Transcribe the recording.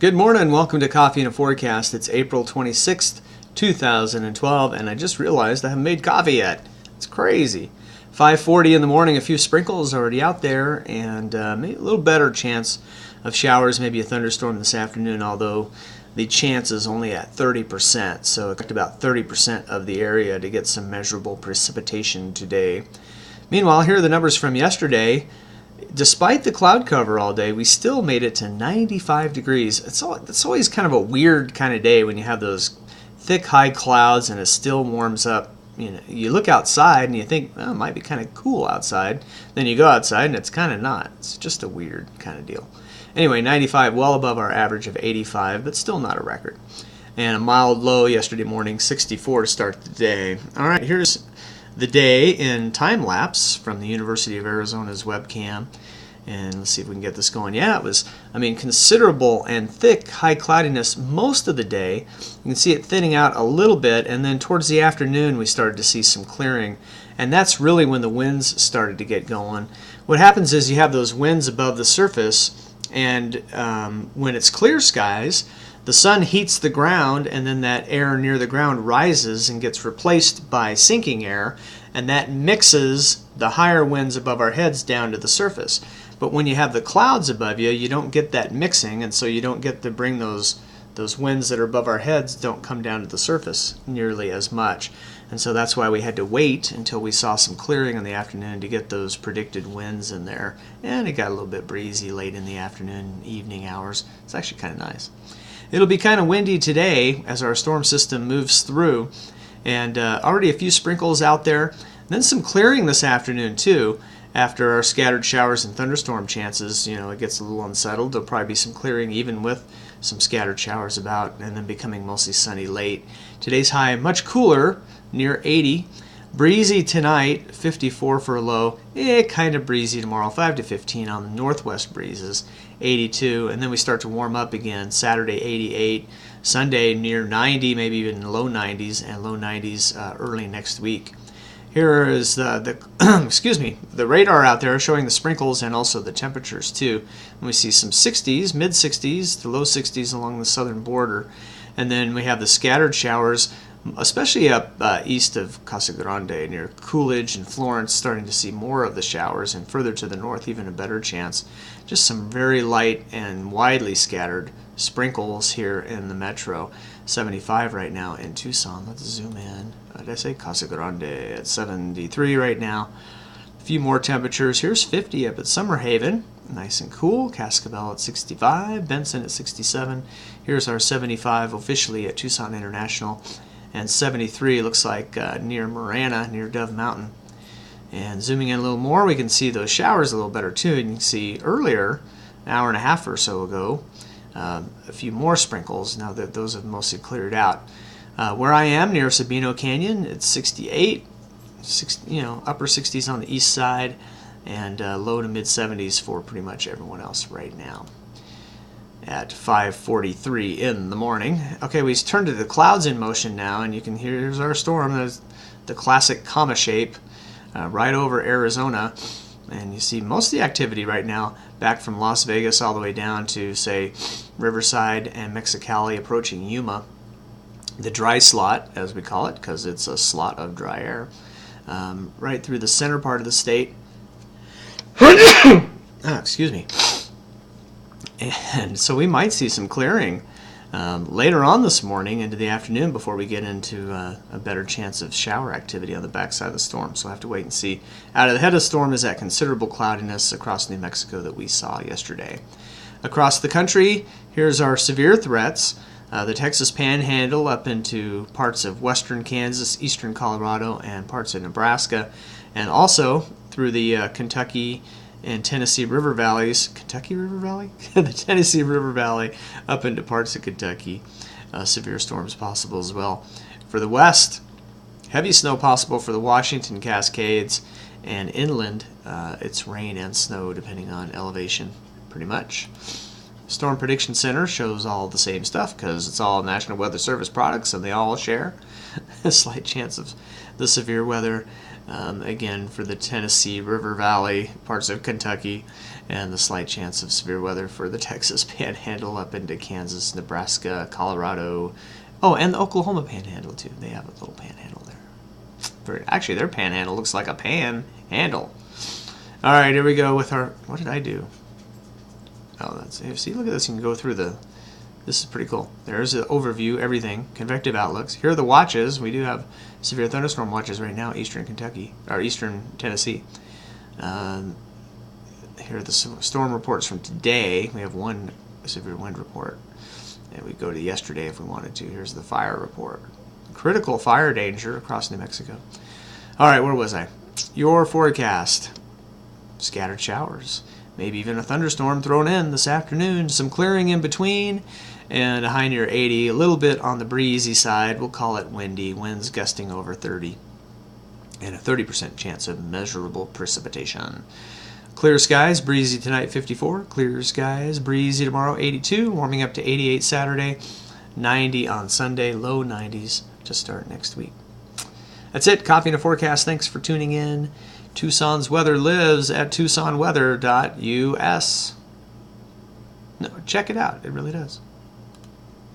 Good morning. Welcome to Coffee and a Forecast. It's April 26th, 2012, and I just realized I haven't made coffee yet. It's crazy. 5:40 in the morning, a few sprinkles already out there, and maybe a little better chance of showers, maybe a thunderstorm this afternoon, although the chance is only at 30%, so expect about 30% of the area to get some measurable precipitation today. Meanwhile, here are the numbers from yesterday. Despite the cloud cover all day, we still made it to 95 degrees. It's always kind of a weird kind of day when you have those thick, high clouds and it still warms up. You look outside and you think, oh, it might be kind of cool outside. Then you go outside and it's kind of not. It's just a weird kind of deal. Anyway, 95, well above our average of 85, but still not a record. And a mild low yesterday morning, 64 to start the day. All right, here's the day in time lapse from the University of Arizona's webcam, and let's see if we can get this going. Yeah, it was, considerable and thick high cloudiness most of the day. You can see it thinning out a little bit, and then towards the afternoon we started to see some clearing, and that's really when the winds started to get going. What happens is you have those winds above the surface, and when it's clear skies, the sun heats the ground, and then that air near the ground rises and gets replaced by sinking air, and that mixes the higher winds above our heads down to the surface. But when you have the clouds above you, you don't get that mixing, and so you don't get to bring those winds that are above our heads don't come down to the surface nearly as much. And so that's why we had to wait until we saw some clearing in the afternoon to get those predicted winds in there. And it got a little bit breezy late in the afternoon, evening hours. It's actually kind of nice. It'll be kind of windy today as our storm system moves through, and already a few sprinkles out there. And then some clearing this afternoon too. After our scattered showers and thunderstorm chances, it gets a little unsettled. There'll probably be some clearing even with some scattered showers about, and then becoming mostly sunny late. Today's high much cooler, near 80. Breezy tonight, 54 for a low. Kind of breezy tomorrow, 5 to 15 on the northwest breezes, 82. And then we start to warm up again. Saturday, 88. Sunday, near 90, maybe even low 90s, and low 90s early next week. Here is the radar out there showing the sprinkles and also the temperatures too. And we see some 60s, mid 60s to low 60s along the southern border. And then we have the scattered showers, especially up east of Casa Grande near Coolidge and Florence, starting to see more of the showers, and further to the north even a better chance. Just some very light and widely scattered sprinkles here in the metro. 75 right now in Tucson. Let's zoom in. Did I say Casa Grande at 73 right now? A few more temperatures. Here's 50 up at Summerhaven. Nice and cool. Cascabel at 65. Benson at 67. Here's our 75 officially at Tucson International. And 73 looks like near Marana, near Dove Mountain. And zooming in a little more, we can see those showers a little better too. And you can see earlier, an hour and a half or so ago, a few more sprinkles. Now that those have mostly cleared out. Where I am near Sabino Canyon, it's 68, upper 60s on the east side, and low to mid 70s for pretty much everyone else right now. At 5:43 in the morning. Okay, we turn to the clouds in motion now, and you can here's our storm. There's the classic comma shape right over Arizona, and you see most of the activity right now back from Las Vegas all the way down to, say, Riverside and Mexicali, approaching Yuma. The dry slot, as we call it, because it's a slot of dry air, right through the center part of the state. Excuse me. And so we might see some clearing later on this morning into the afternoon before we get into a better chance of shower activity on the backside of the storm. So we'll have to wait and see. Out of the head of the storm is that considerable cloudiness across New Mexico that we saw yesterday. Across the country, here's our severe threats. The Texas Panhandle up into parts of western Kansas, eastern Colorado, and parts of Nebraska, and also through the Kentucky and Tennessee River Valleys. Kentucky River Valley? The Tennessee River Valley up into parts of Kentucky. Severe storms possible as well. For the west, heavy snow possible for the Washington Cascades, and inland it's rain and snow depending on elevation pretty much. Storm Prediction Center shows all the same stuff because it's all National Weather Service products and they all share a slight chance of the severe weather. Again, for the Tennessee River Valley, parts of Kentucky, and the slight chance of severe weather for the Texas Panhandle up into Kansas, Nebraska, Colorado. Oh, and the Oklahoma Panhandle too. They have a little panhandle there. Actually, their panhandle looks like a panhandle. All right, here we go with our. What did I do? Oh, that's. See, look at this. You can go through the. This is pretty cool. There's an overview, everything, convective outlooks. Here are the watches. We do have severe thunderstorm watches right now, eastern Kentucky, or eastern Tennessee. Here are the storm reports from today. We have one severe wind report. And we go to yesterday if we wanted to. Here's the fire report. Critical fire danger across New Mexico. All right, where was I? Your forecast. Scattered showers. Maybe even a thunderstorm thrown in this afternoon. Some clearing in between. And a high near 80. A little bit on the breezy side. We'll call it windy. Winds gusting over 30. And a 30% chance of measurable precipitation. Clear skies, breezy tonight, 54. Clear skies, breezy tomorrow, 82. Warming up to 88 Saturday, 90 on Sunday, low 90s to start next week. That's it. Coffee and a forecast. Thanks for tuning in. Tucson's weather lives at tucsonweather.us. No, check it out. It really does.